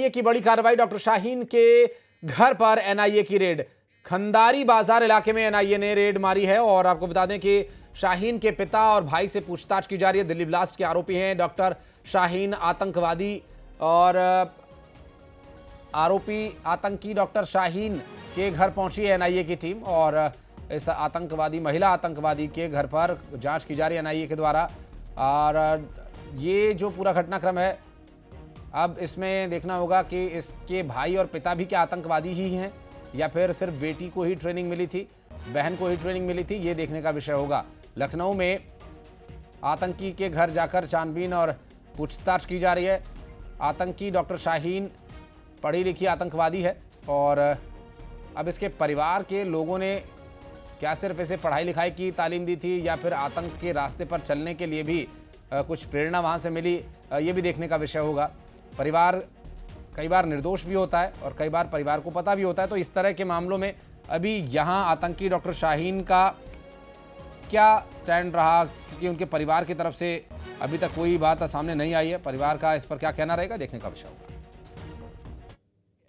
NIA की बड़ी कार्रवाई। डॉक्टर शाहीन के घर पर एनआईए की रेड। खंदारी बाजार इलाके में एनआईए ने रेड मारी है और आपको बता दें कि शाहीन के पिता और भाई से पूछताछ की जा रही है। दिल्ली ब्लास्ट के आरोपी हैं डॉक्टर शाहीन। आतंकवादी और आरोपी आतंकी डॉक्टर शाहीन के घर पहुंची है एनआईए की टीम और इस आतंकवादी, महिला आतंकवादी के घर पर जांच की जा रही है एनआईए के द्वारा। और ये जो पूरा घटनाक्रम है, अब इसमें देखना होगा कि इसके भाई और पिता भी क्या आतंकवादी ही हैं या फिर सिर्फ बेटी को ही ट्रेनिंग मिली थी, बहन को ही ट्रेनिंग मिली थी, ये देखने का विषय होगा। लखनऊ में आतंकी के घर जाकर छानबीन और पूछताछ की जा रही है। आतंकी डॉक्टर शाहीन पढ़ी लिखी आतंकवादी है और अब इसके परिवार के लोगों ने क्या सिर्फ इसे पढ़ाई लिखाई की तालीम दी थी या फिर आतंक के रास्ते पर चलने के लिए भी कुछ प्रेरणा वहाँ से मिली, ये भी देखने का विषय होगा। परिवार कई बार निर्दोष भी होता है और कई बार परिवार को पता भी होता है, तो इस तरह के मामलों में अभी यहाँ आतंकी डॉक्टर शाहीन का क्या स्टैंड रहा, क्योंकि उनके परिवार की तरफ से अभी तक कोई बात सामने नहीं आई है। परिवार का इस पर क्या कहना रहेगा, देखने का विषय होगा।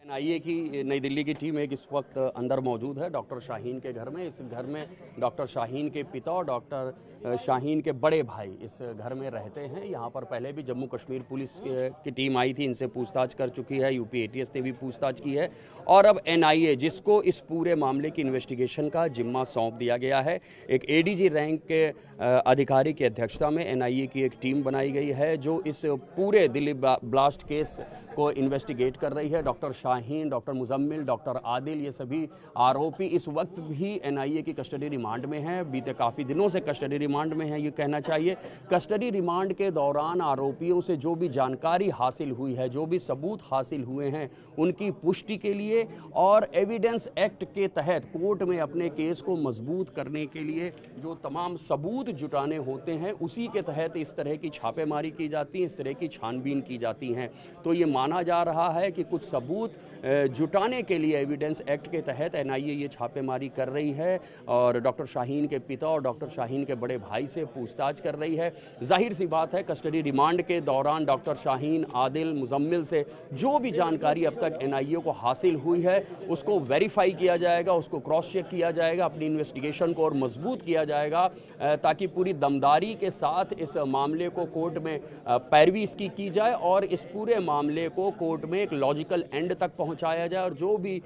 एनआईए की नई दिल्ली की टीम एक इस वक्त अंदर मौजूद है डॉक्टर शाहीन के घर में। इस घर में डॉक्टर शाहीन के पिता और डॉक्टर शाहीन के बड़े भाई इस घर में रहते हैं। यहाँ पर पहले भी जम्मू कश्मीर पुलिस की टीम आई थी, इनसे पूछताछ कर चुकी है। यूपी एटीएस ने भी पूछताछ की है और अब एनआईए, जिसको इस पूरे मामले की इन्वेस्टिगेशन का जिम्मा सौंप दिया गया है, एक एडीजी रैंक के अधिकारी की अध्यक्षता में एनआईए की एक टीम बनाई गई है जो इस पूरे दिल्ली ब्लास्ट केस को इन्वेस्टिगेट कर रही है। Doctor Shaheen, doctor Muzammil, doctor Adil, ये सभी आरोपी इस वक्त भी एनआईए की कस्टडी रिमांड में हैं। बीते काफ़ी दिनों से कस्टडी रिमांड में है, ये कहना चाहिए। कस्टडी रिमांड के दौरान आरोपियों से जो भी जानकारी हासिल हुई है, जो भी सबूत हासिल हुए हैं, उनकी पुष्टि के लिए और एविडेंस एक्ट के तहत कोर्ट में अपने केस को मजबूत करने के लिए जो तमाम सबूत जुटाने होते हैं, उसी के तहत इस तरह की छापेमारी की जाती है, इस तरह की छानबीन की जाती हैं। तो ये माना जा रहा है कि कुछ सबूत जुटाने के लिए एविडेंस एक्ट के तहत एनआईए ये छापेमारी कर रही है और डॉक्टर शाहीन के पिता और डॉक्टर शाहीन के बड़े भाई से पूछताछ कर रही है। जाहिर सी बात है, कस्टडी रिमांड के दौरान डॉक्टर शाहीन, आदिल, मुजम्मिल से जो भी जानकारी अब तक एनआईए को हासिल हुई है उसको वेरीफाई किया जाएगा, उसको क्रॉस चेक किया जाएगा, अपनी इन्वेस्टिगेशन को और मजबूत किया जाएगा ताकि पूरी दमदारी के साथ इस मामले को कोर्ट में पैरवी इसकी की जाए और इस पूरे मामले को कोर्ट में एक लॉजिकल एंड तक पहुंचाया जाए और जो भी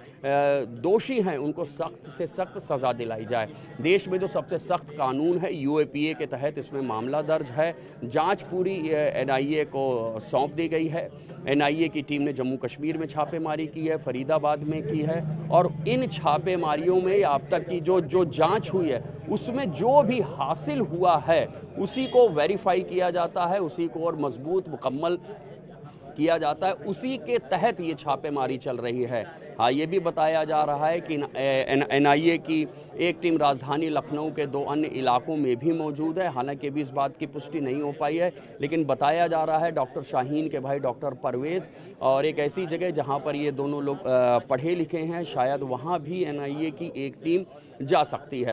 दोषी हैं उनको सख्त से सख्त सज़ा दिलाई जाए। देश में जो सबसे सख्त कानून है यूएपीए के तहत इसमें मामला दर्ज है। जांच पूरी एनआईए को सौंप दी गई है। एनआईए की टीम ने जम्मू कश्मीर में छापेमारी की है, फरीदाबाद में की है और इन छापेमारियों में अब तक की जो जांच हुई है उसमें जो भी हासिल हुआ है उसी को वेरीफाई किया जाता है, उसी को और मजबूत मुकम्मल किया जाता है, उसी के तहत ये छापेमारी चल रही है। हाँ, ये भी बताया जा रहा है कि एनआईए की एक टीम राजधानी लखनऊ के 2 अन्य इलाकों में भी मौजूद है। हालांकि अभी इस बात की पुष्टि नहीं हो पाई है, लेकिन बताया जा रहा है डॉक्टर शाहीन के भाई डॉक्टर परवेज़ और एक ऐसी जगह जहां पर ये दोनों लोग पढ़े लिखे हैं, शायद वहां भी एनआईए की एक टीम जा सकती है।